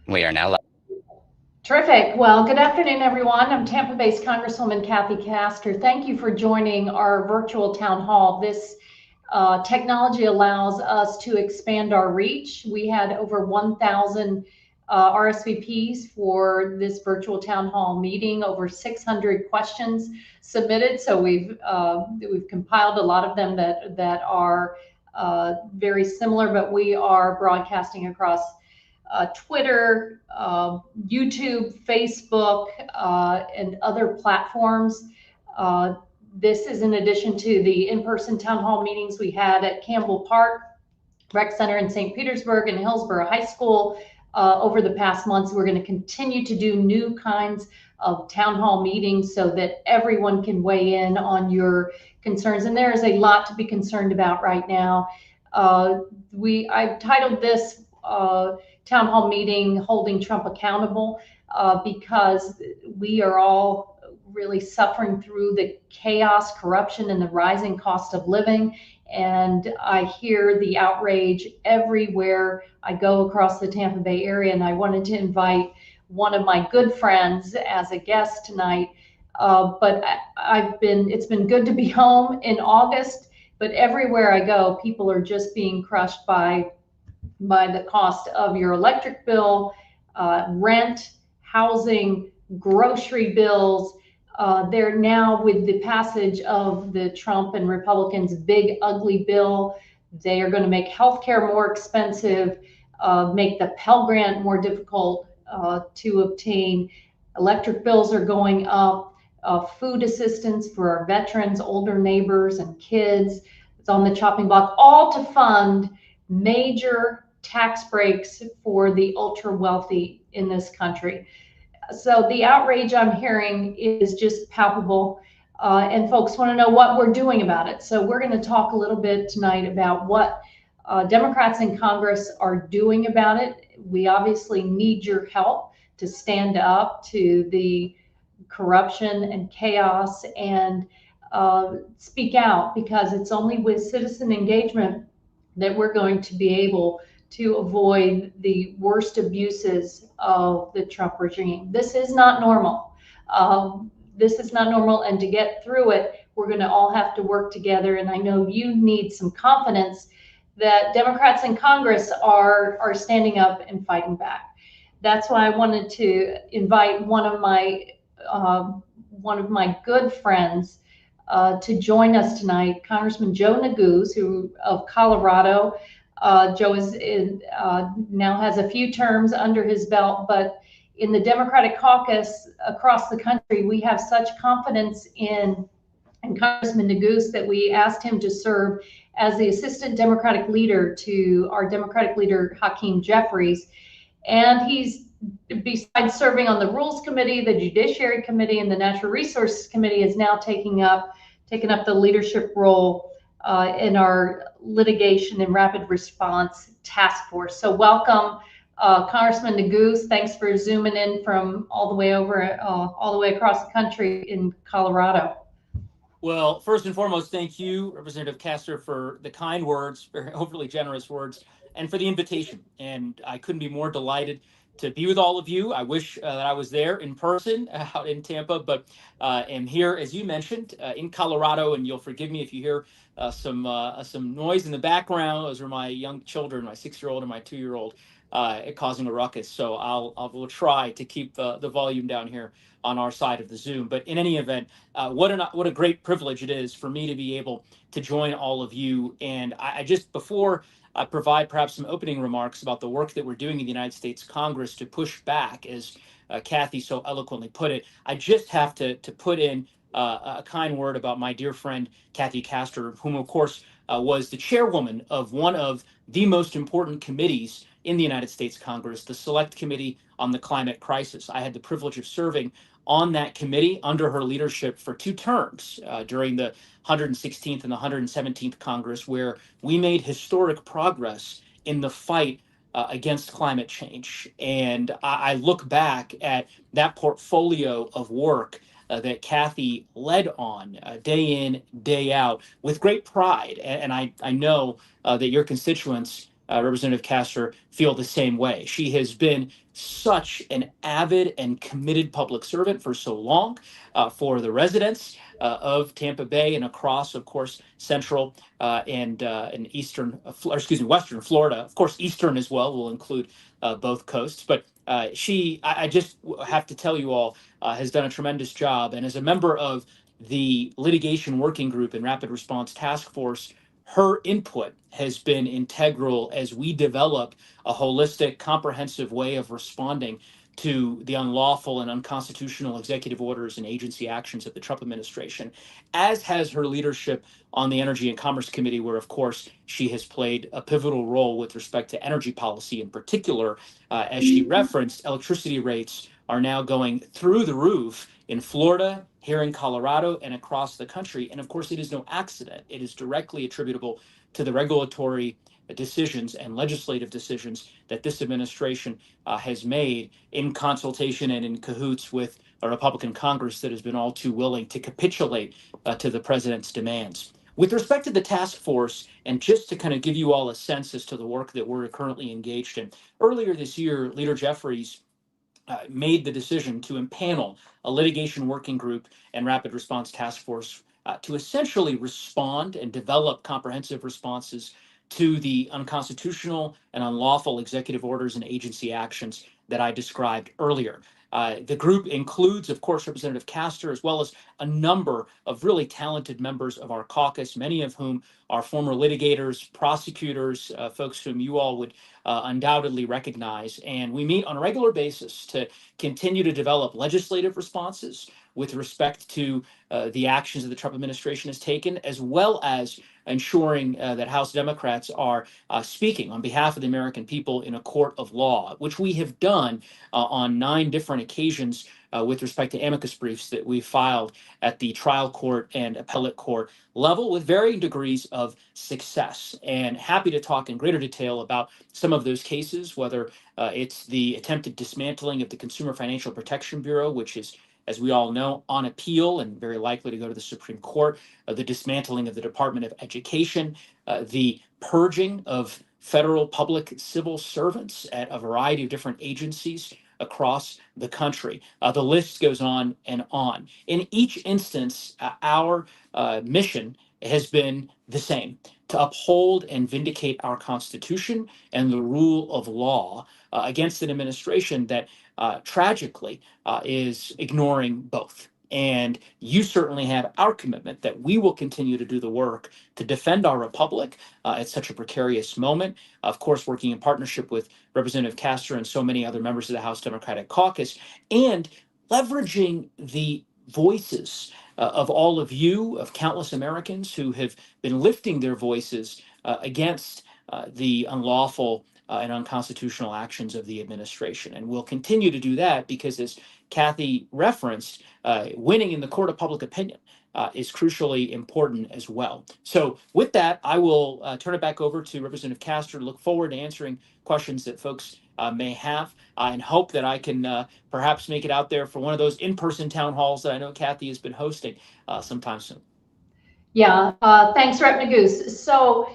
We are now live. Terrific. Well, good afternoon, everyone. I'm Tampa-based Congresswoman Kathy Castor. Thank you for joining our virtual town hall. This technology allows us to expand our reach. We had over 1,000 RSVPs for this virtual town hall meeting, over 600 questions submitted. So we've compiled a lot of them that are very similar, but we are broadcasting across Twitter, YouTube, Facebook, and other platforms. Uh, this is in addition to the in-person town hall meetings we had at Campbell Park Rec Center in St. Petersburg and Hillsborough High School over the past months. We're going to continue to do new kinds of town hall meetings so that everyone can weigh in on your concerns. And there is a lot to be concerned about right now. I've titled this town hall meeting "Holding Trump Accountable" because we are all really suffering through the chaos, corruption, and the rising cost of living. And I hear the outrage everywhere I go across the Tampa Bay area. And I wanted to invite one of my good friends as a guest tonight. It's been good to be home in August, but everywhere I go, people are just being crushed by the cost of your electric bill, rent, housing, grocery bills. They're now, with the passage of the Trump and Republicans' big, ugly bill, they are going to make healthcare more expensive, make the Pell Grant more difficult to obtain. Electric bills are going up. Food assistance for our veterans, older neighbors, and kids. It's on the chopping block, all to fund major tax breaks for the ultra wealthy in this country. So the outrage I'm hearing is just palpable. And folks want to know what we're doing about it. So we're going to talk a little bit tonight about what Democrats in Congress are doing about it. We obviously need your help to stand up to the corruption and chaos and speak out, because it's only with citizen engagement that we're going to be able to avoid the worst abuses of the Trump regime. This is not normal. This is not normal. And to get through it, we're going to all have to work together. And I know you need some confidence that Democrats in Congress are standing up and fighting back. That's why I wanted to invite one of my good friends to join us tonight, Congressman Joe Neguse, who of Colorado. Joe now has a few terms under his belt, but in the Democratic caucus across the country, we have such confidence in Congressman Neguse that we asked him to serve as the assistant Democratic leader to our Democratic leader, Hakeem Jeffries. And he's, besides serving on the Rules Committee, the Judiciary Committee, and the Natural Resources Committee, is now taken up the leadership role in our litigation and rapid response task force. So welcome, Congressman Neguse. Thanks for zooming in from all the way across the country in Colorado. Well, first and foremost, thank you, Representative Castor, for the kind words, very overly generous words, and for the invitation. And I couldn't be more delighted to be with all of you. I wish that I was there in person out in Tampa, but am here, as you mentioned, in Colorado. And you'll forgive me if you hear some noise in the background. Those are my young children, my 6-year-old and my 2-year-old, causing a ruckus. So I will try to keep the volume down here on our side of the Zoom. But in any event, what a great privilege it is for me to be able to join all of you. And I just, before I provide perhaps some opening remarks about the work that we're doing in the United States Congress to push back, as Kathy so eloquently put it, I just have to put in a kind word about my dear friend Kathy Castor, whom of course was the chairwoman of one of the most important committees in the United States Congress, the Select Committee on the Climate Crisis. I had the privilege of serving on that committee under her leadership for 2 terms during the 116th and the 117th Congress, where we made historic progress in the fight against climate change. And I look back at that portfolio of work that Kathy led on day in, day out with great pride. And I know that your constituents Representative Castor, feel the same way. She has been such an avid and committed public servant for so long, for the residents of Tampa Bay and across, of course, central and eastern, western Florida. Of course, eastern as well will include both coasts. But I just have to tell you all, has done a tremendous job. And as a member of the litigation working group and rapid response task force, her input has been integral as we develop a holistic, comprehensive way of responding to the unlawful and unconstitutional executive orders and agency actions of the Trump administration, as has her leadership on the Energy and Commerce Committee, where, of course, she has played a pivotal role with respect to energy policy in particular. As she referenced, electricity rates are now going through the roof in Florida, here in Colorado, and across the country. And of course, it is no accident. It is directly attributable to the regulatory decisions and legislative decisions that this administration has made in consultation and in cahoots with a Republican Congress that has been all too willing to capitulate to the president's demands. With respect to the task force, and just to kind of give you all a sense as to the work that we're currently engaged in, earlier this year, Leader Jeffries made the decision to impanel a litigation working group and rapid response task force to essentially respond and develop comprehensive responses to the unconstitutional and unlawful executive orders and agency actions that I described earlier. The group includes, of course, Representative Castor, as well as a number of really talented members of our caucus, many of whom are former litigators, prosecutors, folks whom you all would undoubtedly recognize. And we meet on a regular basis to continue to develop legislative responses with respect to the actions that the Trump administration has taken, as well as ensuring that House Democrats are speaking on behalf of the American people in a court of law, which we have done on 9 different occasions with respect to amicus briefs that we filed at the trial court and appellate court level with varying degrees of success. And happy to talk in greater detail about some of those cases, whether it's the attempted dismantling of the Consumer Financial Protection Bureau, which is, as we all know, on appeal and very likely to go to the Supreme Court, the dismantling of the Department of Education, the purging of federal public civil servants at a variety of different agencies across the country. The list goes on and on. In each instance, our mission has been the same: to uphold and vindicate our Constitution and the rule of law against an administration that tragically is ignoring both. And you certainly have our commitment that we will continue to do the work to defend our republic at such a precarious moment. Of course, working in partnership with Representative Castor and so many other members of the House Democratic Caucus, and leveraging the voices of all of you, of countless Americans who have been lifting their voices against the unlawful and unconstitutional actions of the administration. And we'll continue to do that because, as Kathy referenced, winning in the court of public opinion is crucially important as well. So with that, I will turn it back over to Representative Castor. Look forward to answering questions that folks may have, and hope that I can perhaps make it out there for one of those in-person town halls that I know Kathy has been hosting sometime soon. Yeah, thanks, Rep. Neguse. So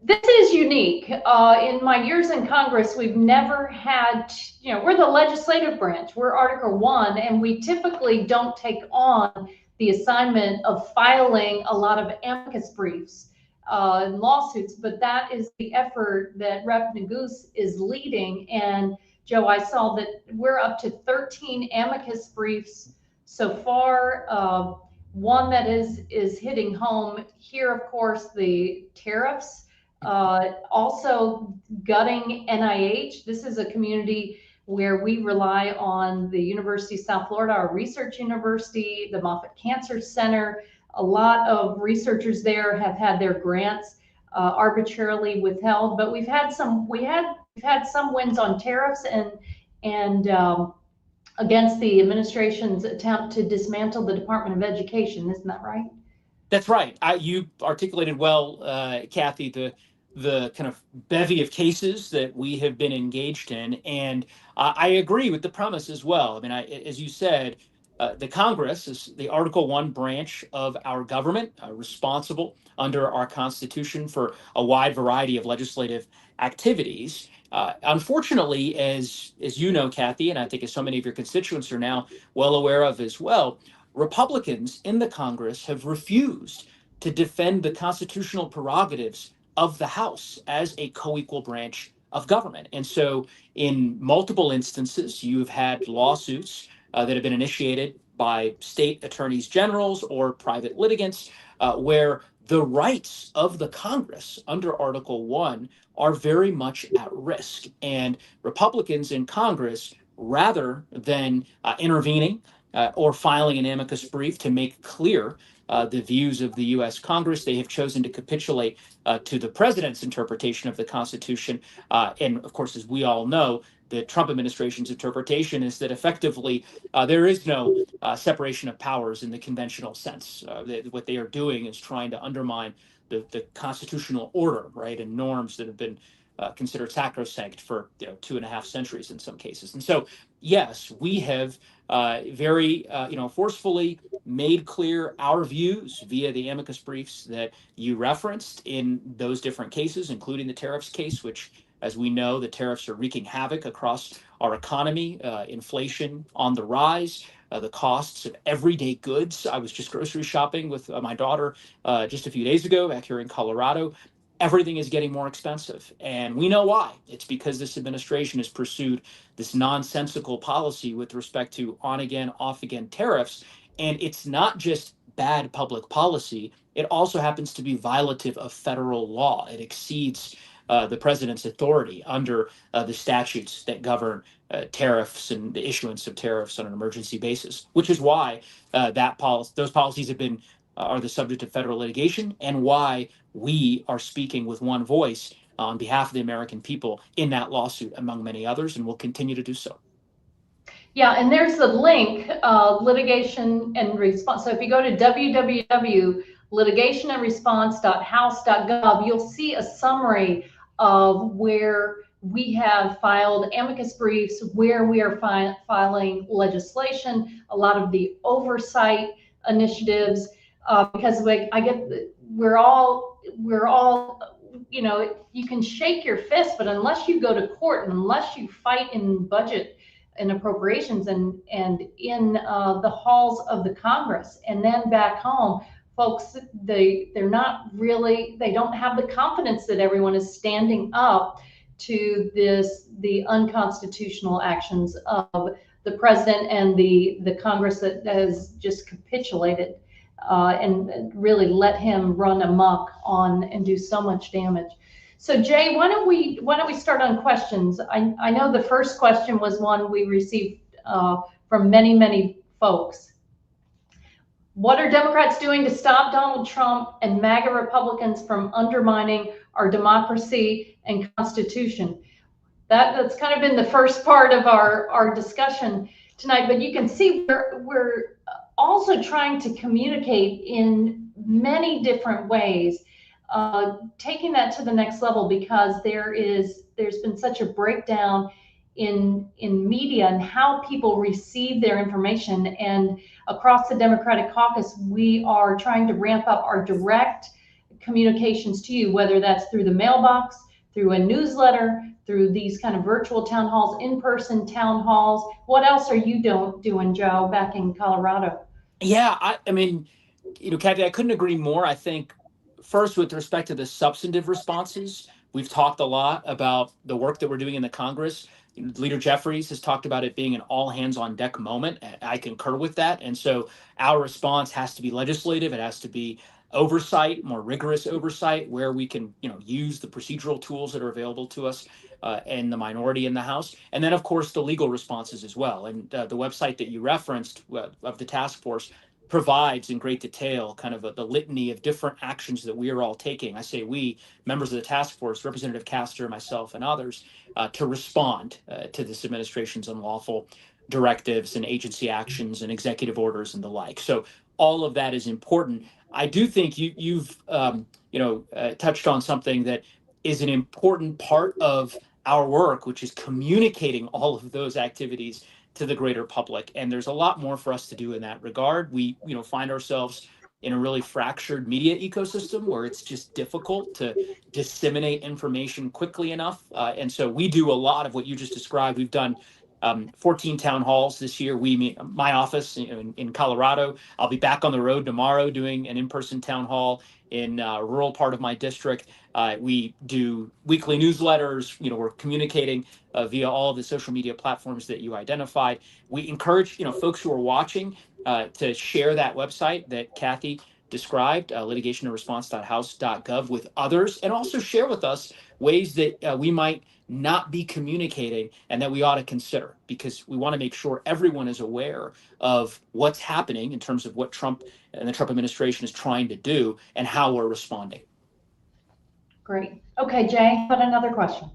this is unique. In my years in Congress, we've never had, we're the legislative branch, we're Article 1, and we typically don't take on the assignment of filing a lot of amicus briefs and lawsuits, but that is the effort that Rep. Neguse is leading. And Joe, I saw that we're up to 13 amicus briefs so far. One that is hitting home here, of course, the tariffs. Also gutting NIH. This is a community where we rely on the University of South Florida, our research university, the Moffitt Cancer Center. A lot of researchers there have had their grants arbitrarily withheld, but we've had some wins on tariffs and against the administration's attempt to dismantle the Department of Education. Isn't that right? That's right. You articulated well, Kathy, the kind of bevy of cases that we have been engaged in, and I agree with the premise as well. I mean, as you said, the Congress is the Article 1 branch of our government, responsible under our Constitution for a wide variety of legislative activities. Unfortunately, as you know, Kathy, and I think as so many of your constituents are now well aware of as well, Republicans in the Congress have refused to defend the constitutional prerogatives of the House as a co-equal branch of government. And so in multiple instances, you've had lawsuits that have been initiated by state attorneys generals or private litigants, where the rights of the Congress under Article 1 are very much at risk. And Republicans in Congress, rather than intervening or filing an amicus brief to make clear the views of the U.S. Congress, they have chosen to capitulate to the president's interpretation of the Constitution. And of course, as we all know, the Trump administration's interpretation is that effectively there is no separation of powers in the conventional sense. What they are doing is trying to undermine the constitutional order, right, and norms that have been considered sacrosanct for 2.5 centuries in some cases. And so, yes, we have very forcefully made clear our views via the amicus briefs that you referenced in those different cases, including the tariffs case, which, as we know, the tariffs are wreaking havoc across our economy, inflation on the rise, the costs of everyday goods. I was just grocery shopping with my daughter just a few days ago back here in Colorado. Everything is getting more expensive. And we know why. It's because this administration has pursued this nonsensical policy with respect to on again, off again tariffs. And it's not just bad public policy, it also happens to be violative of federal law. It exceeds the president's authority under the statutes that govern tariffs and the issuance of tariffs on an emergency basis, which is why those policies have been are the subject of federal litigation, and why we are speaking with one voice on behalf of the American people in that lawsuit, among many others, and will continue to do so. Yeah, and there's the link, litigation and response. So if you go to www.litigationandresponse.house.gov, you'll see a summary of where we have filed amicus briefs, where we are filing legislation, a lot of the oversight initiatives, because we're all, you can shake your fist, but unless you go to court and unless you fight in budget and appropriations and in the halls of the Congress and then back home, folks, they don't have the confidence that everyone is standing up to the unconstitutional actions of the president and the Congress that has just capitulated and really let him run amok on and do so much damage. So Jay, why don't we start on questions? I know the first question was one we received from many folks. What are Democrats doing to stop Donald Trump and MAGA Republicans from undermining our democracy and Constitution? That's kind of been the first part of our discussion tonight, but you can see we're also trying to communicate in many different ways, taking that to the next level, because there's been such a breakdown in media and how people receive their information. And across the Democratic caucus, we are trying to ramp up our direct communications to you, whether that's through the mailbox, through a newsletter, through these kind of virtual town halls, in-person town halls. What else are you doing, Joe, back in Colorado? Yeah, I mean, Kathy, I couldn't agree more. I think first, with respect to the substantive responses, we've talked a lot about the work that we're doing in the Congress. Leader Jeffries has talked about it being an all hands on deck moment. I concur with that. And so our response has to be legislative. It has to be oversight, more rigorous oversight, where we can, use the procedural tools that are available to us and the minority in the House. And then, of course, the legal responses as well. And the website that you referenced of the task force provides in great detail kind of the litany of different actions that we are all taking. I say we, members of the task force, Representative Castor, myself, and others, to respond to this administration's unlawful directives and agency actions and executive orders and the like. So all of that is important. I do think you've touched on something that is an important part of our work, which is communicating all of those activities to the greater public. And there's a lot more for us to do in that regard. We, find ourselves in a really fractured media ecosystem where it's just difficult to disseminate information quickly enough. And so we do a lot of what you just described. We've done 14 town halls this year. We meet my office in Colorado. I'll be back on the road tomorrow doing an in-person town hall in a rural part of my district. We do weekly newsletters. We're communicating via all of the social media platforms that you identified. We encourage folks who are watching to share that website that Kathy described, litigationandresponse.house.gov, with others, and also share with us ways that we might not be communicating and that we ought to consider, because we want to make sure everyone is aware of what's happening in terms of what Trump and the Trump administration is trying to do and how we're responding. Great. Okay, Jay, but another question.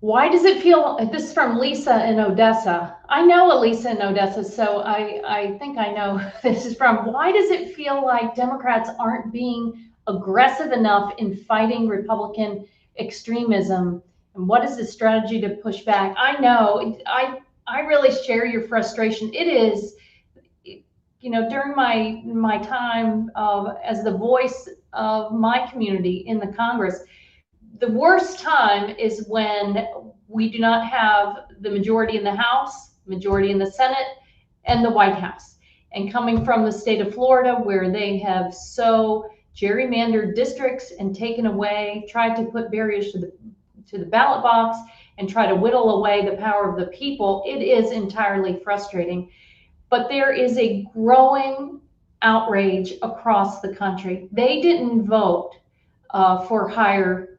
Why does it feel, this is from Lisa in Odessa. I know Lisa in Odessa, so I think I know this is from. Why does it feel like Democrats aren't being aggressive enough in fighting Republican extremism? And what is the strategy to push back? I know, I really share your frustration. It is, during my time as the voice of my community in the Congress, the worst time is when we do not have the majority in the House, majority in the Senate, and the White House. And coming from the state of Florida, where they have so gerrymandered districts and taken away, tried to put barriers to the ballot box and try to whittle away the power of the people, it is entirely frustrating. But there is a growing outrage across the country. They didn't vote for higher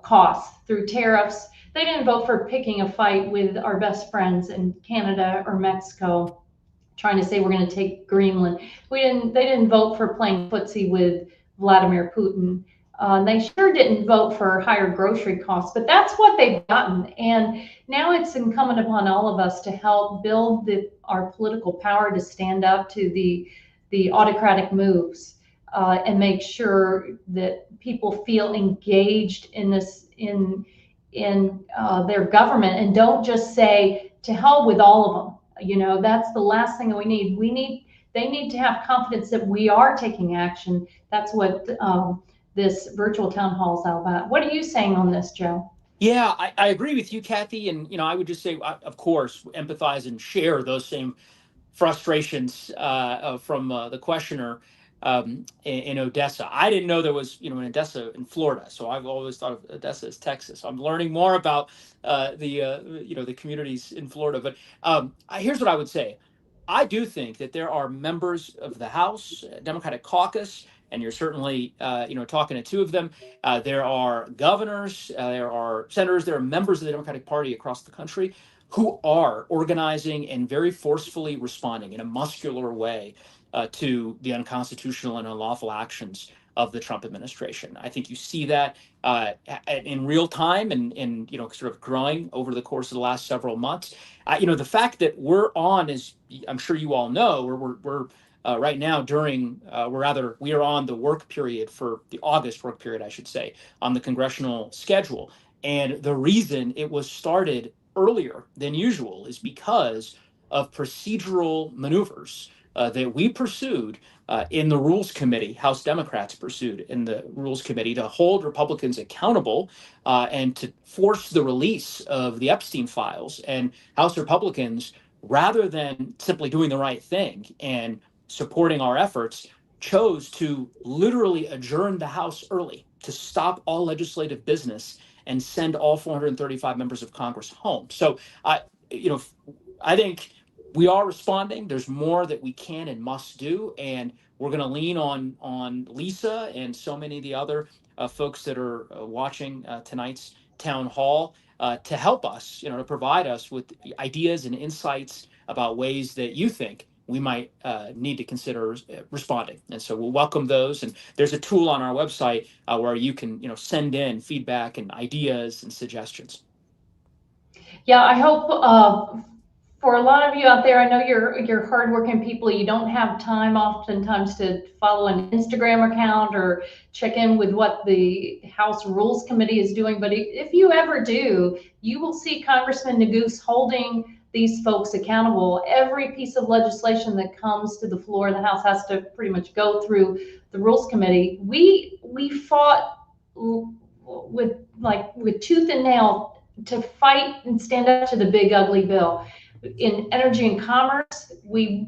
costs through tariffs. They didn't vote for picking a fight with our best friends in Canada or Mexico, trying to say we're going to take Greenland. They didn't vote for playing footsie with Vladimir Putin. They sure didn't vote for higher grocery costs, but that's what they've gotten. And now it's incumbent upon all of us to help build our political power to stand up to the autocratic moves. And make sure that people feel engaged in this, in their government, and don't just say to hell with all of them. That's the last thing that we need. They need to have confidence that we are taking action. That's what this virtual town hall is all about. What are you saying on this, Joe? Yeah, I agree with you, Kathy. And, I would just say, of course, empathize and share those same frustrations from the questioner in Odessa. I didn't know there was, an Odessa in Florida, so I've always thought of Odessa as Texas. I'm learning more about the communities in Florida. But here's what I would say. I do think that there are members of the House Democratic caucus, and you're certainly, talking to two of them. There are governors, there are senators, there are members of the Democratic Party across the country who are organizing and very forcefully responding in a muscular way to the unconstitutional and unlawful actions of the Trump administration. I think you see that in real time and sort of growing over the course of the last several months. The fact that we're on, as I'm sure you all know, we're right now we are on the work period for the August work period, I should say, on the congressional schedule. And the reason it was started earlier than usual is because of procedural maneuvers that we pursued in the Rules Committee. House Democrats pursued in the Rules Committee to hold Republicans accountable and to force the release of the Epstein files. And House Republicans, rather than simply doing the right thing and supporting our efforts, chose to literally adjourn the House early to stop all legislative business and send all 435 members of Congress home. So, I think we are responding. There's more that we can and must do, and we're going to lean on Lisa and so many of the other folks that are watching tonight's town hall to help us, to provide us with ideas and insights about ways that you think we might need to consider responding. And so we'll welcome those. And there's a tool on our website where you can, send in feedback and ideas and suggestions. Yeah, I hope for a lot of you out there, I know you're hardworking people. You don't have time oftentimes to follow an Instagram account or check in with what the House Rules Committee is doing. But if you ever do, you will see Congressman Neguse holding these folks accountable. Every piece of legislation that comes to the floor of the House has to pretty much go through the Rules Committee. We fought with tooth and nail to fight and stand up to the big ugly bill. In Energy and Commerce, we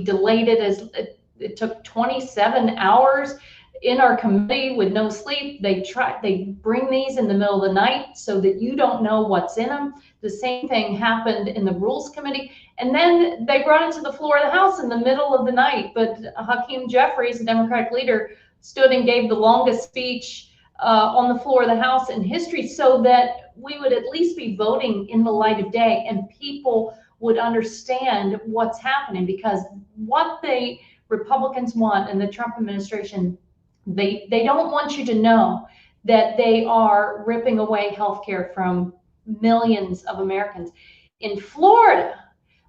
delayed it it took 27 hours in our committee with no sleep. They bring these in the middle of the night so that you don't know what's in them. The same thing happened in the Rules Committee. And then they brought it to the floor of the House in the middle of the night. But Hakeem Jeffries, the Democratic leader, stood and gave the longest speech on the floor of the House in history, so that we would at least be voting in the light of day and people would understand what's happening. Because what the Republicans want and the Trump administration, they don't want you to know that they are ripping away healthcare from millions of Americans. In Florida,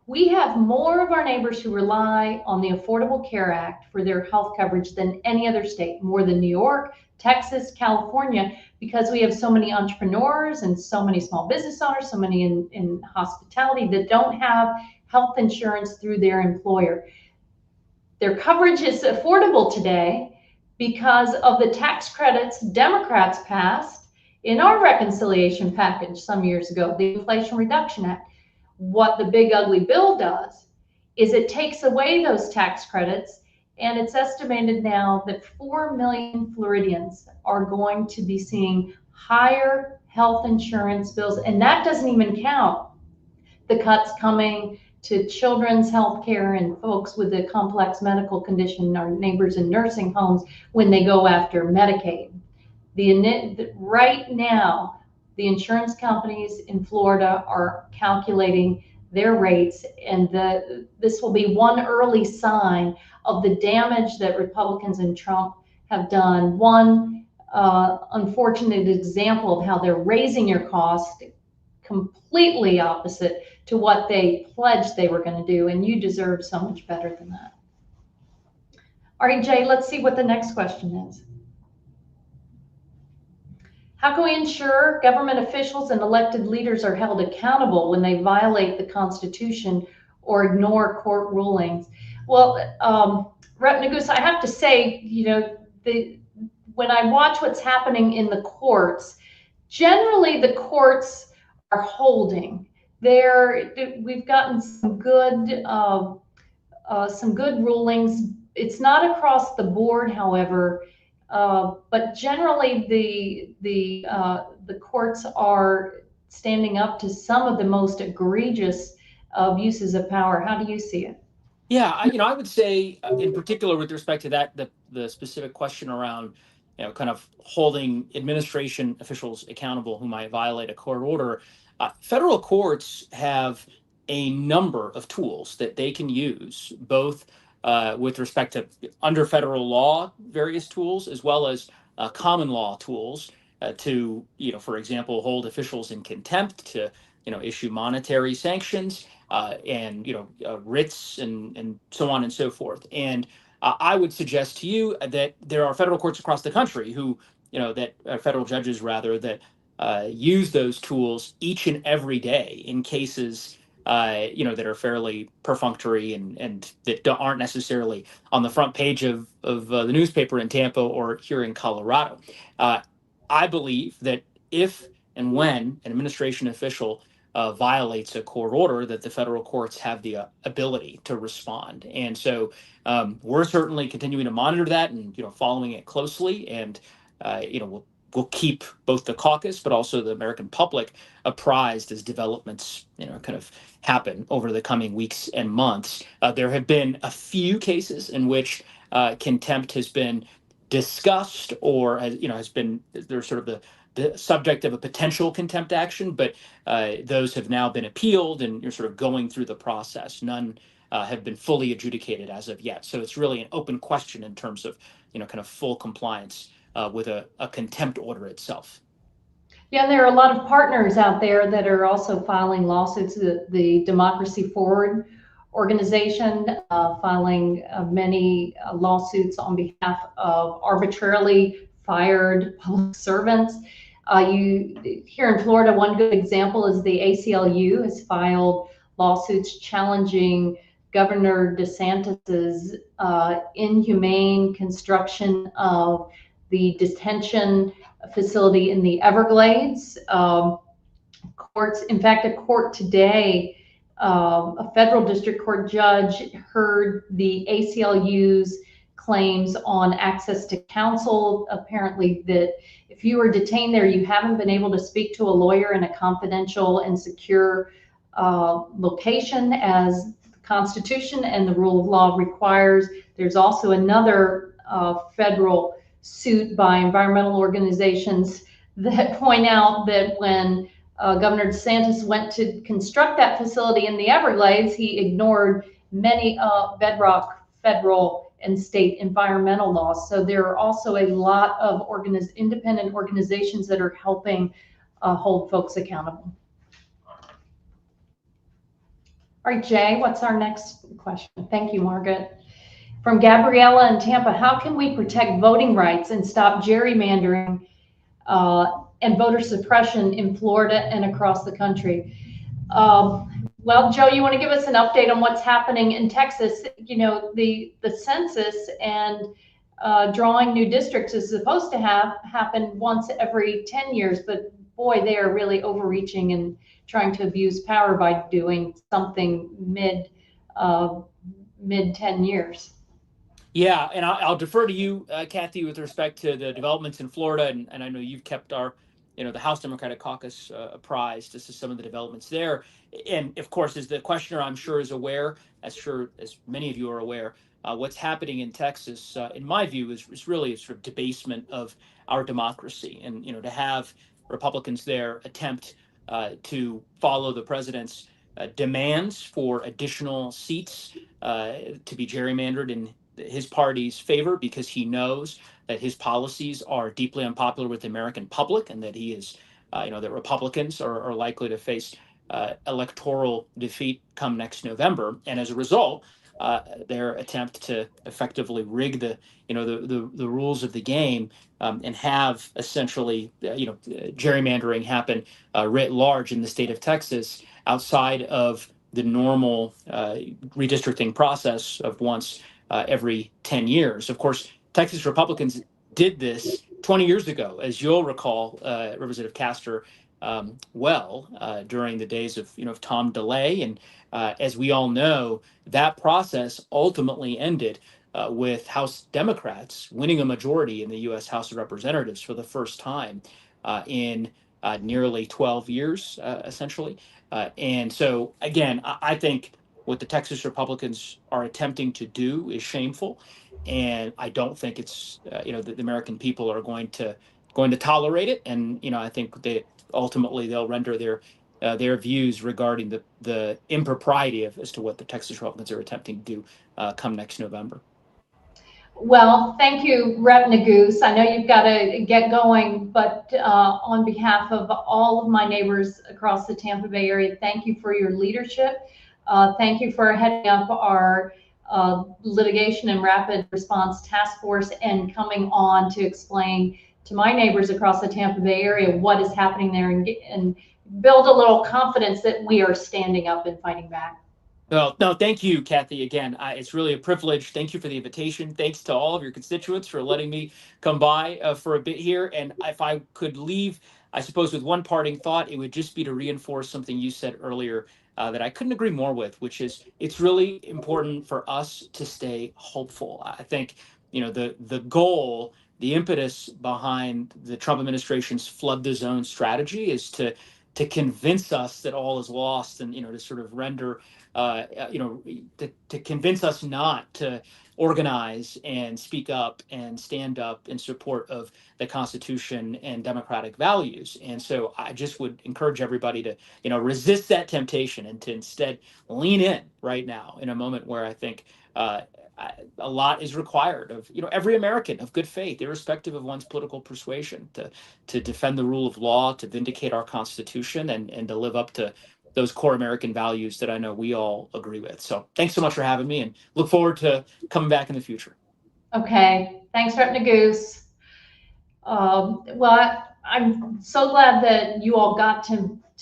we have more of our neighbors who rely on the Affordable Care Act for their health coverage than any other state, more than New York, Texas, California, because we have so many entrepreneurs and so many small business owners, so many in hospitality that don't have health insurance through their employer. Their coverage is affordable today because of the tax credits Democrats passed in our reconciliation package some years ago, the Inflation Reduction Act. What the big ugly bill does is it takes away those tax credits, and it's estimated now that 4 million Floridians are going to be seeing higher health insurance bills, and that doesn't even count the cuts coming to children's health care and folks with a complex medical condition, our neighbors in nursing homes, when they go after Medicaid. Right now, the insurance companies in Florida are calculating their rates, and this will be one early sign of the damage that Republicans and Trump have done. One unfortunate example of how they're raising your cost completely opposite to what they pledged they were going to do, and you deserve so much better than that. All right, Jay, let's see what the next question is. How can we ensure government officials and elected leaders are held accountable when they violate the Constitution or ignore court rulings? Well, Rep. Neguse, I have to say, when I watch what's happening in the courts, generally the courts are holding. We've gotten some good rulings. It's not across the board, however. But generally, the courts are standing up to some of the most egregious abuses of power. How do you see it? Yeah, I would say, in particular, with respect to that, the specific question around, kind of holding administration officials accountable who might violate a court order. Federal courts have a number of tools that they can use, both with respect to under federal law, various tools, as well as common law tools to, for example, hold officials in contempt, to, issue monetary sanctions, and, writs and so on and so forth. And I would suggest to you that there are federal courts across the country who, federal judges rather, that use those tools each and every day in cases that are fairly perfunctory and that aren't necessarily on the front page of the newspaper in Tampa or here in Colorado. I believe that if and when an administration official violates a court order, that the federal courts have the ability to respond. And so we're certainly continuing to monitor that and following it closely, and we'll keep both the caucus but also the American public apprised as developments kind of happen over the coming weeks and months. There have been a few cases in which contempt has been discussed or has been, there's sort of the subject of a potential contempt action, but those have now been appealed and you're sort of going through the process. None have been fully adjudicated as of yet. So it's really an open question in terms of kind of full compliance with a contempt order itself. Yeah, there are a lot of partners out there that are also filing lawsuits. The Democracy Forward organization filing many lawsuits on behalf of arbitrarily fired public servants. Here in Florida, one good example is the ACLU has filed lawsuits challenging Governor DeSantis's inhumane construction of the detention facility in the Everglades. Courts, in fact, a court today, a federal district court judge heard the ACLU's claims on access to counsel. Apparently that if you are detained there, you haven't been able to speak to a lawyer in a confidential and secure location as the Constitution and the rule of law requires. There's also another federal suit by environmental organizations that point out that when Governor DeSantis went to construct that facility in the Everglades, he ignored many bedrock federal and state environmental laws. So there are also a lot of independent organizations that are helping hold folks accountable. All right, Jay, what's our next question? Thank you, Margaret. From Gabriella in Tampa, how can we protect voting rights and stop gerrymandering and voter suppression in Florida and across the country? Well, Joe, you want to give us an update on what's happening in Texas? You know, the census and drawing new districts is supposed to happen once every 10 years, but boy, they are really overreaching and trying to abuse power by doing something mid 10 years. Yeah, and I'll defer to you, Kathy, with respect to the developments in Florida, and I know you've kept our, the House Democratic Caucus apprised as to some of the developments there. And of course, as the questioner, I'm sure, is aware, as many of you are aware, what's happening in Texas, in my view, is really a sort of debasement of our democracy. And, to have Republicans there attempt to follow the president's demands for additional seats to be gerrymandered in his party's favor, because he knows that his policies are deeply unpopular with the American public, and that he is, that Republicans are likely to face electoral defeat come next November. And as a result, their attempt to effectively rig the rules of the game and have essentially gerrymandering happen writ large in the state of Texas outside of the normal redistricting process of once every 10 years. Of course, Texas Republicans did this 20 years ago, as you'll recall, Representative Castor, during the days of Tom DeLay. And as we all know, that process ultimately ended with House Democrats winning a majority in the U.S. House of Representatives for the first time in nearly 12 years, essentially. And so, again, I think what the Texas Republicans are attempting to do is shameful, and I don't think it's the American people are going to tolerate it. And I think they'll render their views regarding the impropriety as to what the Texas Republicans are attempting to do come next November. Well, thank you, Rep. Neguse. I know you've got to get going, but on behalf of all of my neighbors across the Tampa Bay area, thank you for your leadership. Thank you for heading up our litigation and rapid response task force and coming on to explain to my neighbors across the Tampa Bay area what is happening there and build a little confidence that we are standing up and fighting back. Well, no, thank you, Kathy. Again, it's really a privilege. Thank you for the invitation. Thanks to all of your constituents for letting me come by for a bit here. And if I could leave, I suppose, with one parting thought, it would just be to reinforce something you said earlier that I couldn't agree more with, which is it's really important for us to stay hopeful. I think, the goal, the impetus behind the Trump administration's flood the zone strategy is to convince us that all is lost, and to sort of render to convince us not to organize and speak up and stand up in support of the Constitution and democratic values. And so I just would encourage everybody to resist that temptation and to instead lean in right now in a moment where I think a lot is required of every American of good faith, irrespective of one's political persuasion, to defend the rule of law, to vindicate our Constitution, and to live up to those core American values that I know we all agree with. So thanks so much for having me, and look forward to coming back in the future. Okay, thanks, Rep. Neguse. Well, I'm so glad that you all got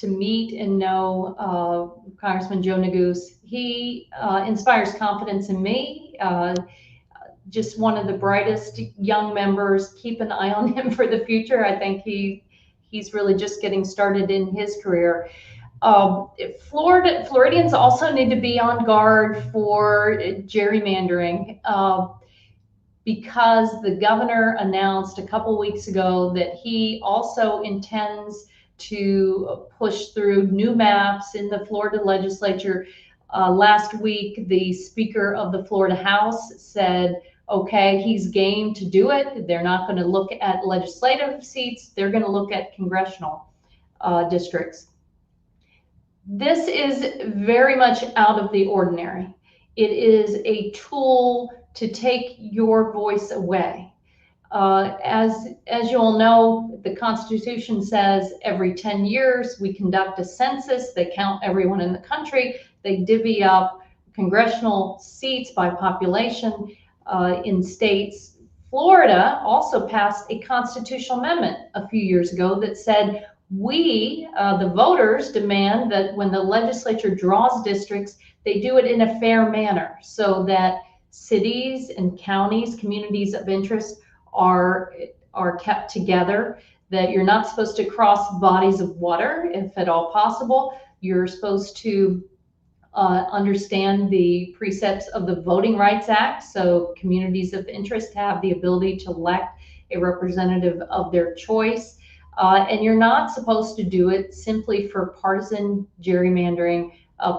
to meet and know Congressman Joe Neguse. He inspires confidence in me. Just one of the brightest young members. Keep an eye on him for the future. I think he's really just getting started in his career. Floridians also need to be on guard for gerrymandering. Because the governor announced a couple weeks ago that he also intends to push through new maps in the Florida legislature. Last week, the Speaker of the Florida House said, okay, he's game to do it. They're not going to look at legislative seats. They're going to look at congressional districts. This is very much out of the ordinary. It is a tool to take your voice away. As you all know, the Constitution says every 10 years we conduct a census. They count everyone in the country. They divvy up congressional seats by population in states. Florida also passed a constitutional amendment a few years ago that said we, the voters, demand that when the legislature draws districts, they do it in a fair manner so that cities and counties, communities of interest are kept together, that you're not supposed to cross bodies of water if at all possible. You're supposed to understand the precepts of the Voting Rights Act, so communities of interest have the ability to elect a representative of their choice. And you're not supposed to do it simply for partisan gerrymandering,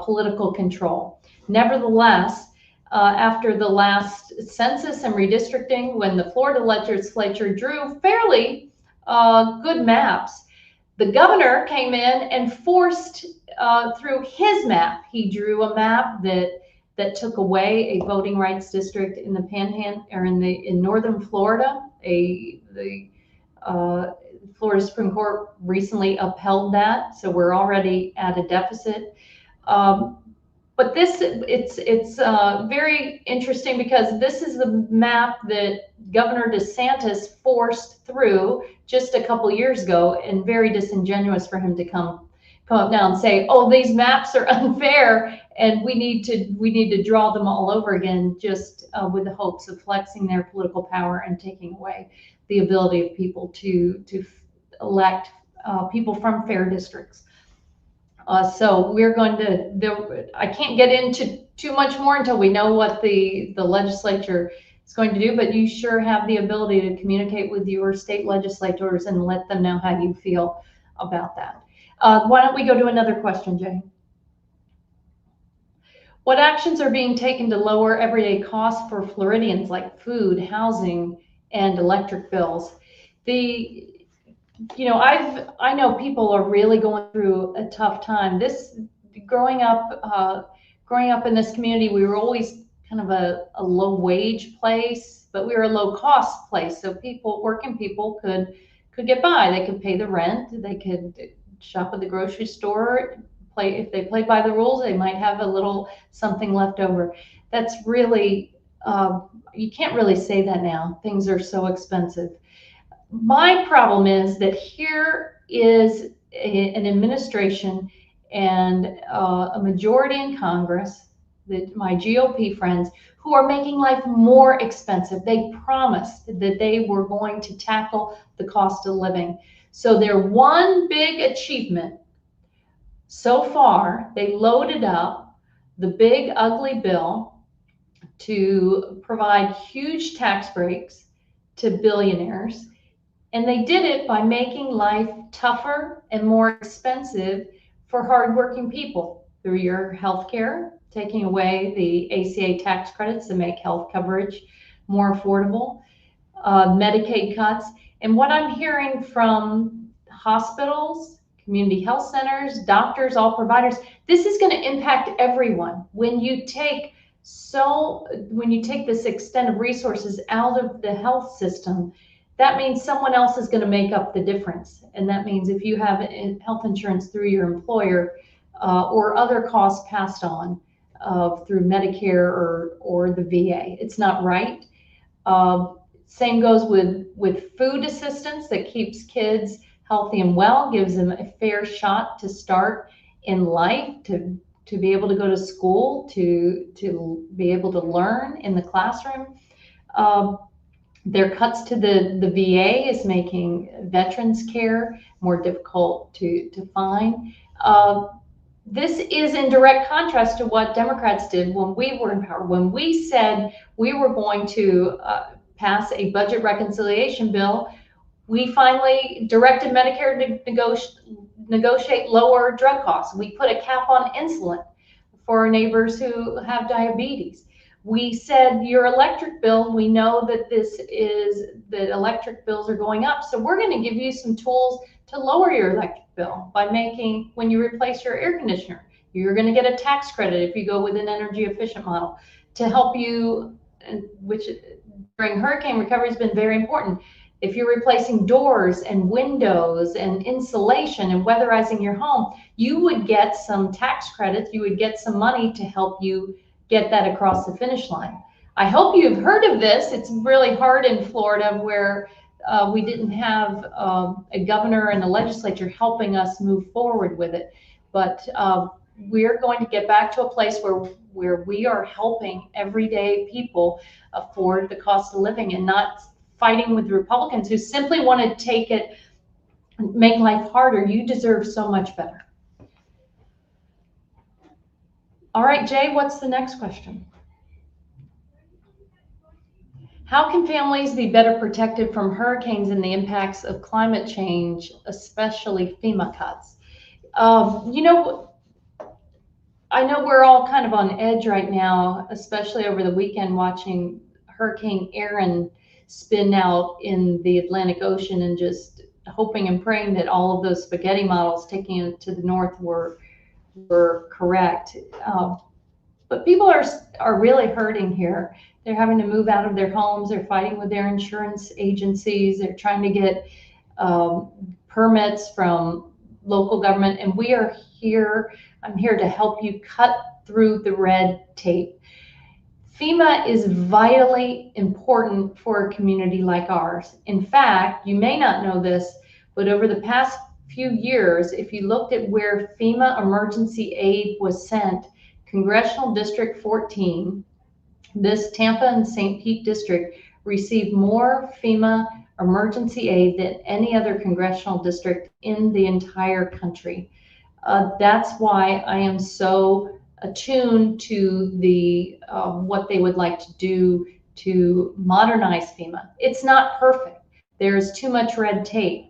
political control. Nevertheless, after the last census and redistricting, when the Florida legislature drew fairly good maps, the governor came in and forced through his map. He drew a map that took away a voting rights district in the Panhandle, or in northern Florida. The Florida Supreme Court recently upheld that, so we're already at a deficit. But it's very interesting because this is the map that Governor DeSantis forced through just a couple years ago, and very disingenuous for him to come up now and say, oh, these maps are unfair and we need to draw them all over again, just with the hopes of flexing their political power and taking away the ability of people to elect people from fair districts. So we're going to, I can't get into too much more until we know what the legislature is going to do, but you sure have the ability to communicate with your state legislators and let them know how you feel about that. Why don't we go to another question, Jay? What actions are being taken to lower everyday costs for Floridians, like food, housing, and electric bills? I know people are really going through a tough time. Growing up in this community, we were always kind of a low wage place, but we were a low cost place. So working people could get by. They could pay the rent. They could shop at the grocery store. If they played by the rules, they might have a little something left over. That's really, you can't really say that now. Things are so expensive. My problem is that here is an administration and a majority in Congress, my GOP friends, who are making life more expensive. They promised that they were going to tackle the cost of living. So their one big achievement so far, they loaded up the big ugly bill to provide huge tax breaks to billionaires. And they did it by making life tougher and more expensive for hardworking people through your health care, taking away the ACA tax credits to make health coverage more affordable, Medicaid cuts. And what I'm hearing from hospitals, community health centers, doctors, all providers, this is going to impact everyone. When you take this extent of resources out of the health system, that means someone else is going to make up the difference. And that means if you have health insurance through your employer or other costs passed on through Medicare or the VA, it's not right. Same goes with food assistance that keeps kids healthy and well, gives them a fair shot to start in life, to be able to go to school, to be able to learn in the classroom. Their cuts to the VA is making veterans care more difficult to find. This is in direct contrast to what Democrats did when we were in power. When we said we were going to pass a budget reconciliation bill, we finally directed Medicare to negotiate lower drug costs. We put a cap on insulin for our neighbors who have diabetes. We said your electric bill, we know that electric bills are going up, so we're going to give you some tools to lower your electric bill by making, when you replace your air conditioner, you're going to get a tax credit if you go with an energy efficient model to help you, which during hurricane recovery has been very important. If you're replacing doors and windows and insulation and weatherizing your home, you would get some tax credits, you would get some money to help you get that across the finish line. I hope you've heard of this. It's really hard in Florida where we didn't have a governor and a legislature helping us move forward with it. But we're going to get back to a place where we are helping everyday people afford the cost of living and not fighting with Republicans who simply want to take it, make life harder. You deserve so much better. All right, Jay, what's the next question? How can families be better protected from hurricanes and the impacts of climate change, especially FEMA cuts? You know, I know we're all kind of on edge right now, especially over the weekend watching Hurricane Aaron spin out in the Atlantic Ocean and just hoping and praying that all of those spaghetti models taking it to the north were correct. But people are really hurting here. They're having to move out of their homes. They're fighting with their insurance agencies. They're trying to get permits from local government. And we are here. I'm here to help you cut through the red tape. FEMA is vitally important for a community like ours. In fact, you may not know this, but over the past few years, if you looked at where FEMA emergency aid was sent, Congressional District 14, this Tampa and St. Pete district, received more FEMA emergency aid than any other congressional district in the entire country. That's why I am so attuned to the what they would like to do to modernize FEMA. It's not perfect. There's too much red tape.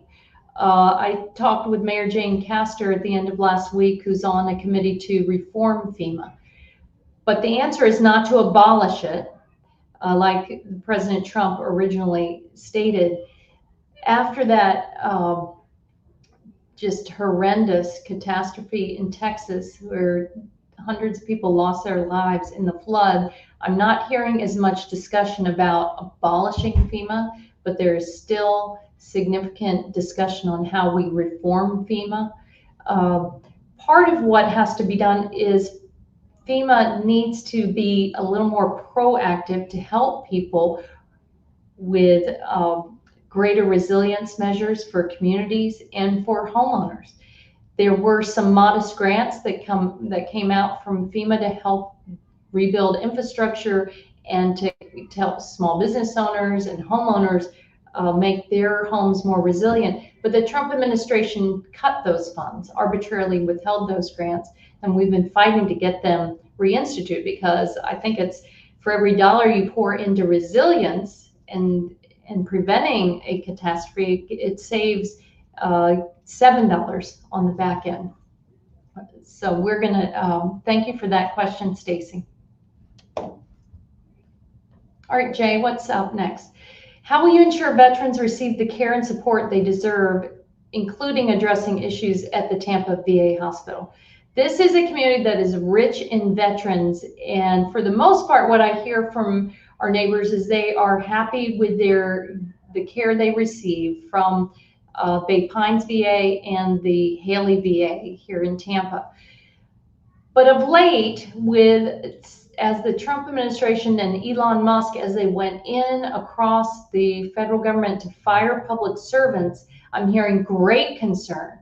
I talked with Mayor Jane Castor at the end of last week, who's on a committee to reform FEMA. But the answer is not to abolish it, like President Trump originally stated. After that just horrendous catastrophe in Texas, where hundreds of people lost their lives in the flood, I'm not hearing as much discussion about abolishing FEMA, but there is still significant discussion on how we reform FEMA. Part of what has to be done is FEMA needs to be a little more proactive to help people with greater resilience measures for communities and for homeowners. There were some modest grants that came out from FEMA to help rebuild infrastructure and to help small business owners and homeowners make their homes more resilient. But the Trump administration cut those funds, arbitrarily withheld those grants, and we've been fighting to get them reinstituted, because I think it's for every dollar you pour into resilience and preventing a catastrophe, it saves $7 on the back end. So we're going to thank you for that question, Stacy. All right, Jay, what's up next? How will you ensure veterans receive the care and support they deserve, including addressing issues at the Tampa VA hospital? This is a community that is rich in veterans, and for the most part, what I hear from our neighbors is they are happy with the care they receive from Bay Pines VA and the Haley VA here in Tampa. But of late, as the Trump administration and Elon Musk, as they went in across the federal government to fire public servants, I'm hearing great concern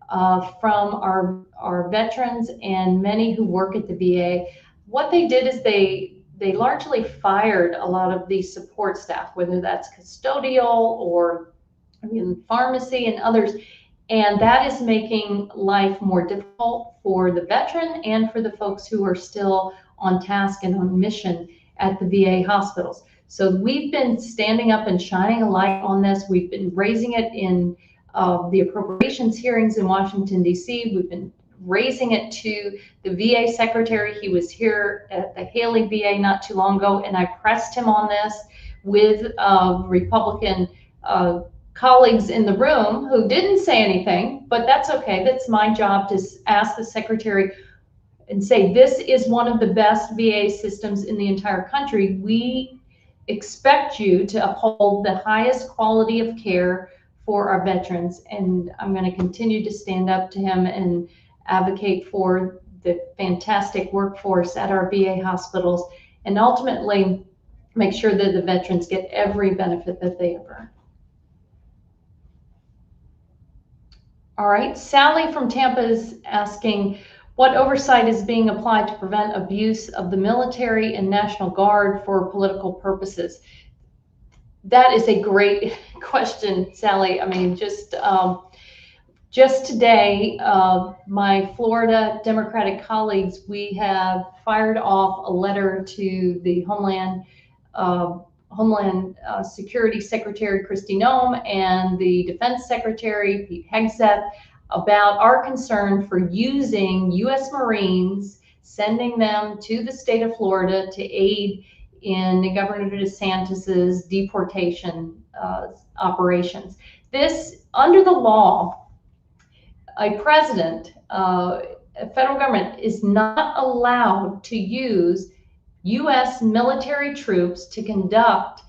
from our veterans and many who work at the VA. What they did is they largely fired a lot of the support staff, whether that's custodial or pharmacy and others. And that is making life more difficult for the veteran and for the folks who are still on task and on mission at the VA hospitals. So we've been standing up and shining a light on this. We've been raising it in the appropriations hearings in Washington, D.C. We've been raising it to the VA secretary. He was here at the Haley VA not too long ago, and I pressed him on this with Republican colleagues in the room who didn't say anything, but that's okay. That's my job to ask the secretary and say, this is one of the best VA systems in the entire country. We expect you to uphold the highest quality of care for our veterans. And I'm going to continue to stand up to him and advocate for the fantastic workforce at our VA hospitals and ultimately make sure that the veterans get every benefit that they have earned. All right, Sally from Tampa is asking, what oversight is being applied to prevent abuse of the military and National Guard for political purposes? That is a great question, Sally. I mean, just today, my Florida Democratic colleagues, we have fired off a letter to the Homeland Security Secretary Kristi Noem and the Defense Secretary Pete Hegseth about our concern for using U.S. Marines, sending them to the state of Florida to aid in Governor DeSantis's deportation operations. This, under the law, a president, a federal government is not allowed to use U.S. military troops to conduct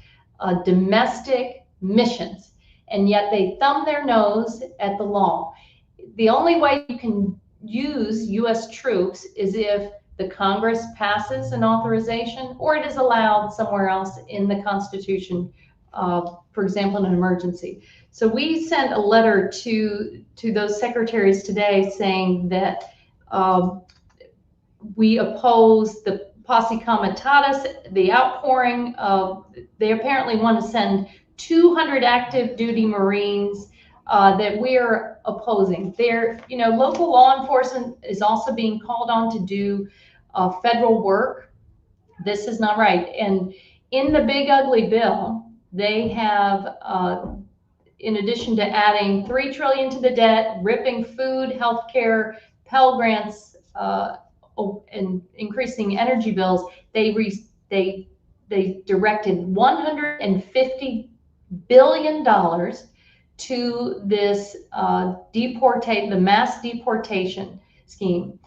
domestic missions, and yet they thumb their nose at the law. The only way you can use U.S. troops is if the Congress passes an authorization or it is allowed somewhere else in the Constitution, for example, in an emergency. So we sent a letter to those secretaries today saying that we oppose the posse comitatus, the outpouring of, they apparently want to send 200 active duty Marines that we are opposing. Local law enforcement is also being called on to do federal work. This is not right. And in the big ugly bill, they have, in addition to adding $3 trillion to the debt, ripping food, healthcare, Pell Grants, and increasing energy bills, they directed $150 billion to this the mass deportation scheme.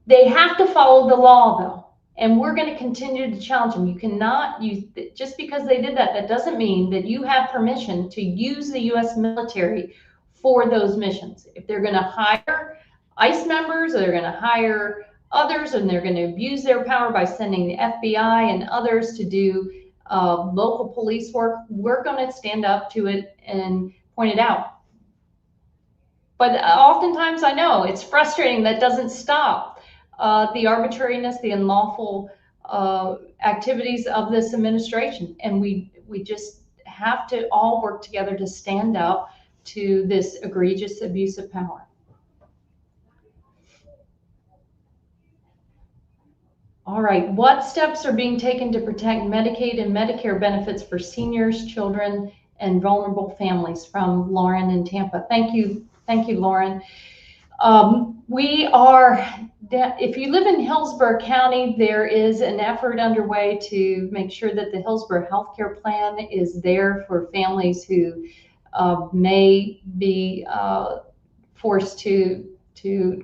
They have to follow the law, though, and we're going to continue to challenge them. You cannot use, just because they did that, that doesn't mean that you have permission to use the U.S. military for those missions. If they're going to hire ICE members, or they're going to hire others, and they're going to abuse their power by sending the FBI and others to do local police work, we're going to stand up to it and point it out. But oftentimes, I know it's frustrating that doesn't stop the arbitrariness, the unlawful activities of this administration. And we just have to all work together to stand up to this egregious abuse of power. All right, what steps are being taken to protect Medicaid and Medicare benefits for seniors, children, and vulnerable families? From Lauren in Tampa. Thank you, Lauren. If you live in Hillsborough County, there is an effort underway to make sure that the Hillsborough Healthcare Plan is there for families who may be forced to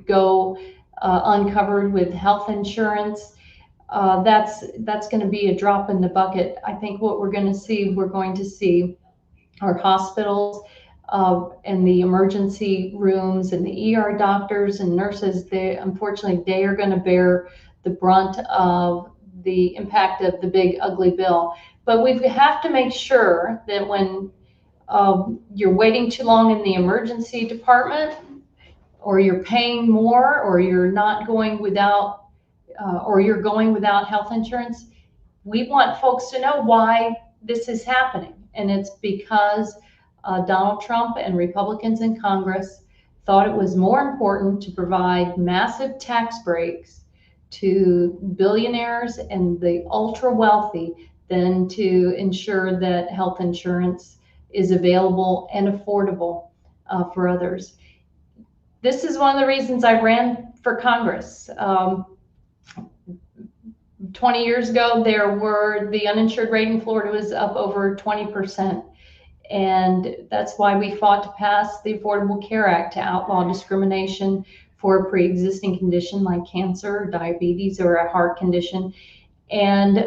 go uncovered with health insurance. That's going to be a drop in the bucket. I think what we're going to see our hospitals and the emergency rooms and the ER doctors and nurses. Unfortunately, they are going to bear the brunt of the impact of the big ugly bill. But we have to make sure that when you're waiting too long in the emergency department, or you're paying more, or you're not going without, or you're going without health insurance, we want folks to know why this is happening. And it's because Donald Trump and Republicans in Congress thought it was more important to provide massive tax breaks to billionaires and the ultra wealthy than to ensure that health insurance is available and affordable for others. This is one of the reasons I ran for Congress. 20 years ago, the uninsured rate in Florida was up over 20%. And that's why we fought to pass the Affordable Care Act to outlaw discrimination for a pre-existing condition like cancer, or diabetes, or a heart condition, and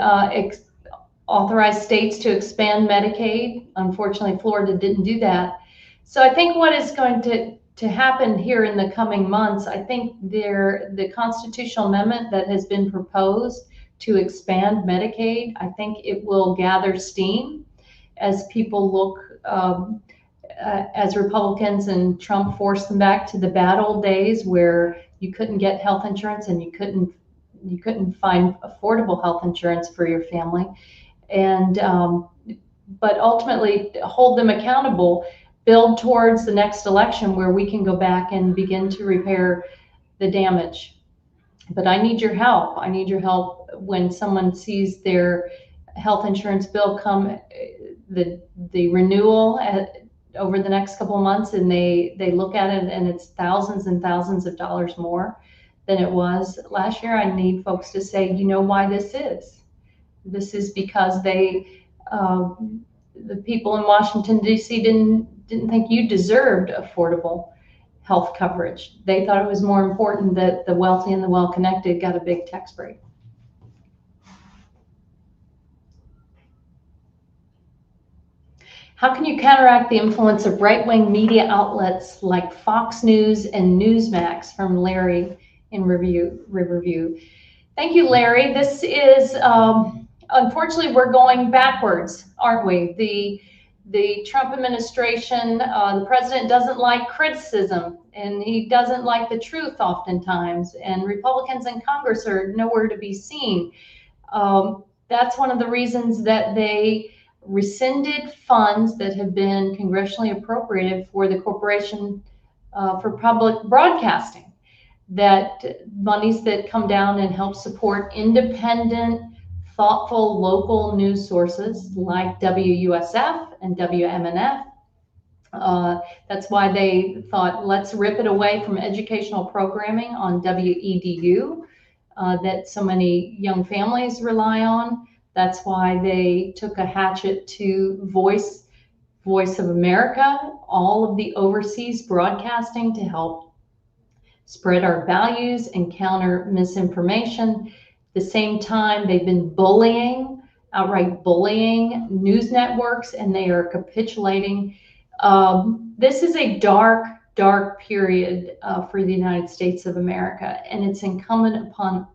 authorize states to expand Medicaid. Unfortunately, Florida didn't do that. So I think what is going to happen here in the coming months, I think the constitutional amendment that has been proposed to expand Medicaid, I think it will gather steam as people look, as Republicans and Trump forced them back to the bad old days where you couldn't get health insurance and you couldn't find affordable health insurance for your family. And but ultimately hold them accountable, build towards the next election where we can go back and begin to repair the damage. But I need your help. I need your help when someone sees their health insurance bill come, the renewal over the next couple of months, and they look at it and it's thousands and thousands of dollars more than it was last year. I need folks to say, you know why this is. This is because the people in Washington, D.C. didn't think you deserved affordable health coverage. They thought it was more important that the wealthy and the well-connected got a big tax break. How can you counteract the influence of right-wing media outlets like Fox News and Newsmax? From Larry in Riverview. Thank you, Larry. This is, unfortunately, we're going backwards, aren't we? The Trump administration, the president doesn't like criticism, and he doesn't like the truth oftentimes, and Republicans in Congress are nowhere to be seen. That's one of the reasons that they rescinded funds that have been congressionally appropriated for the Corporation for Public Broadcasting, that monies that come down and help support independent, thoughtful local news sources like WUSF and WMNF. That's why they thought, let's rip it away from educational programming on WEDU that so many young families rely on. That's why they took a hatchet to Voice of America, all of the overseas broadcasting to help spread our values and counter misinformation. At the same time, they've been outright bullying news networks, and they are capitulating. This is a dark, dark period for the United States of America, and it's incumbent upon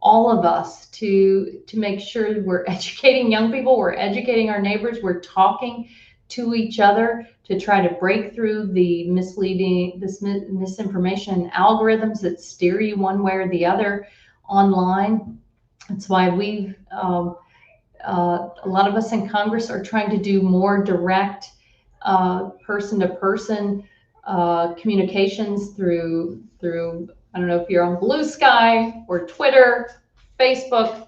all of us to make sure we're educating young people, we're educating our neighbors, we're talking to each other to try to break through the misinformation algorithms that steer you one way or the other online. That's why a lot of us in Congress are trying to do more direct person-to-person communications through I don't know if you're on Blue Sky or Twitter, Facebook.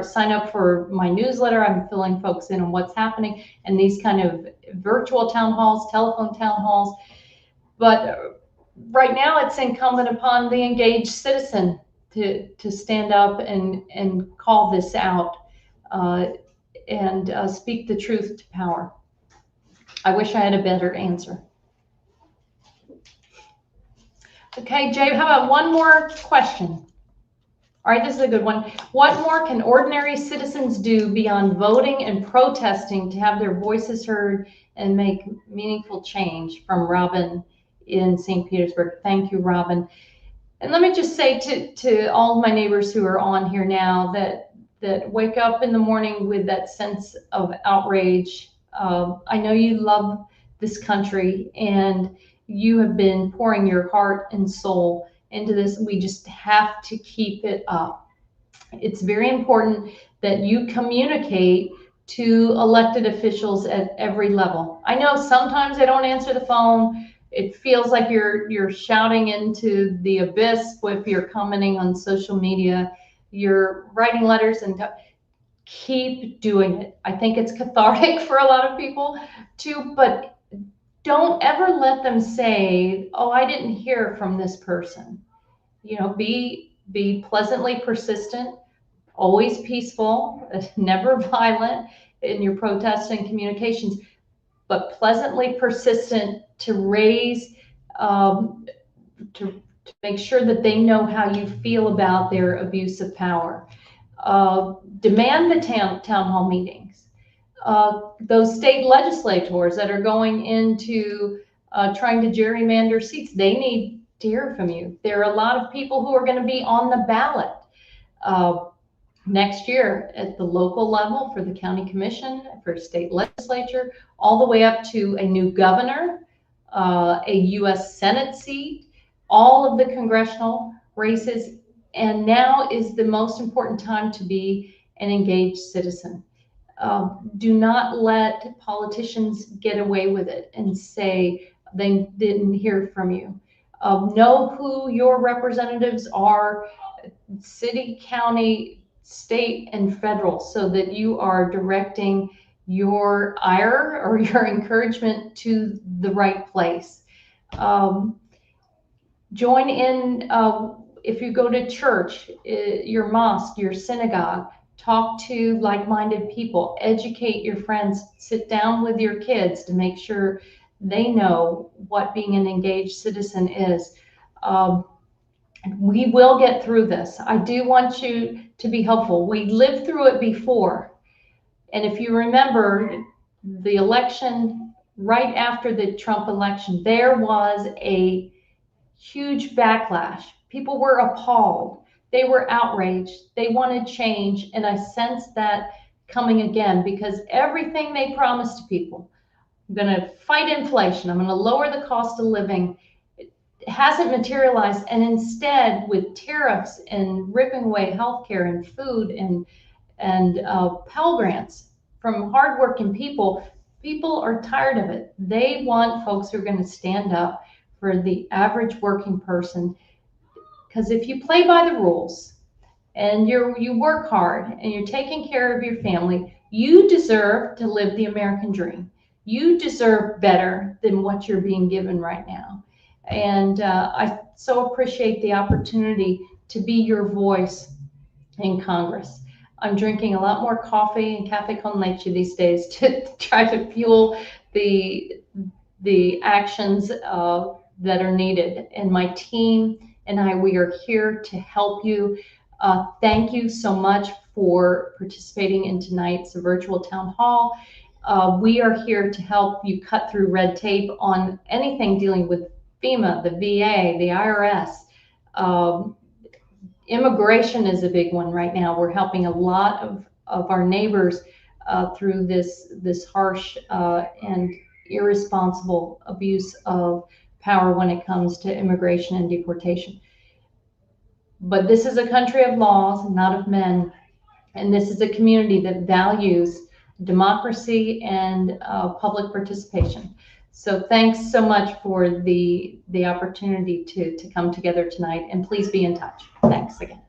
Sign up for my newsletter. I'm filling folks in on what's happening, and these kind of virtual town halls, telephone town halls. But right now, it's incumbent upon the engaged citizen to stand up and call this out and speak the truth to power. I wish I had a better answer. Okay, Jay, how about one more question? All right, this is a good one. What more can ordinary citizens do beyond voting and protesting to have their voices heard and make meaningful change? From Robin in St. Petersburg. Thank you, Robin. And let me just say to all of my neighbors who are on here now that wake up in the morning with that sense of outrage. I know you love this country, and you have been pouring your heart and soul into this. We just have to keep it up. It's very important that you communicate to elected officials at every level. I know sometimes they don't answer the phone. It feels like you're shouting into the abyss if you're commenting on social media, you're writing letters, and keep doing it. I think it's cathartic for a lot of people too, but don't ever let them say, oh, I didn't hear from this person. Be pleasantly persistent, always peaceful, never violent in your protests and communications, but pleasantly persistent to raise, to make sure that they know how you feel about their abuse of power. Demand the town hall meetings. Those state legislators that are going into trying to gerrymander seats, they need to hear from you. There are a lot of people who are going to be on the ballot next year at the local level for the county commission, for state legislature, all the way up to a new governor, a U.S. Senate seat, all of the congressional races. And now is the most important time to be an engaged citizen. Do not let politicians get away with it and say they didn't hear from you. Know who your representatives are, city, county, state, and federal, so that you are directing your ire or your encouragement to the right place. Join in, if you go to church, your mosque, your synagogue, talk to like-minded people, educate your friends, sit down with your kids to make sure they know what being an engaged citizen is. We will get through this. I do want you to be helpful. We lived through it before. And if you remember the election right after the Trump election, there was a huge backlash. People were appalled. They were outraged. They wanted change. And I sense that coming again, because everything they promised to people, I'm going to fight inflation, I'm going to lower the cost of living, it hasn't materialized. And instead, with tariffs and ripping away healthcare and food and Pell Grants from hardworking people, people are tired of it. They want folks who are going to stand up for the average working person. Because if you play by the rules and you work hard and you're taking care of your family, you deserve to live the American dream. You deserve better than what you're being given right now. And I so appreciate the opportunity to be your voice in Congress. I'm drinking a lot more coffee and cafe con leche these days to try to fuel the actions that are needed. And my team and I, we are here to help you. Thank you so much for participating in tonight's virtual town hall. We are here to help you cut through red tape on anything dealing with FEMA, the VA, the IRS. Immigration is a big one right now. We're helping a lot of our neighbors through this harsh and irresponsible abuse of power when it comes to immigration and deportation. But this is a country of laws, not of men. And this is a community that values democracy and public participation. So thanks so much for the opportunity to come together tonight, and please be in touch. Thanks again.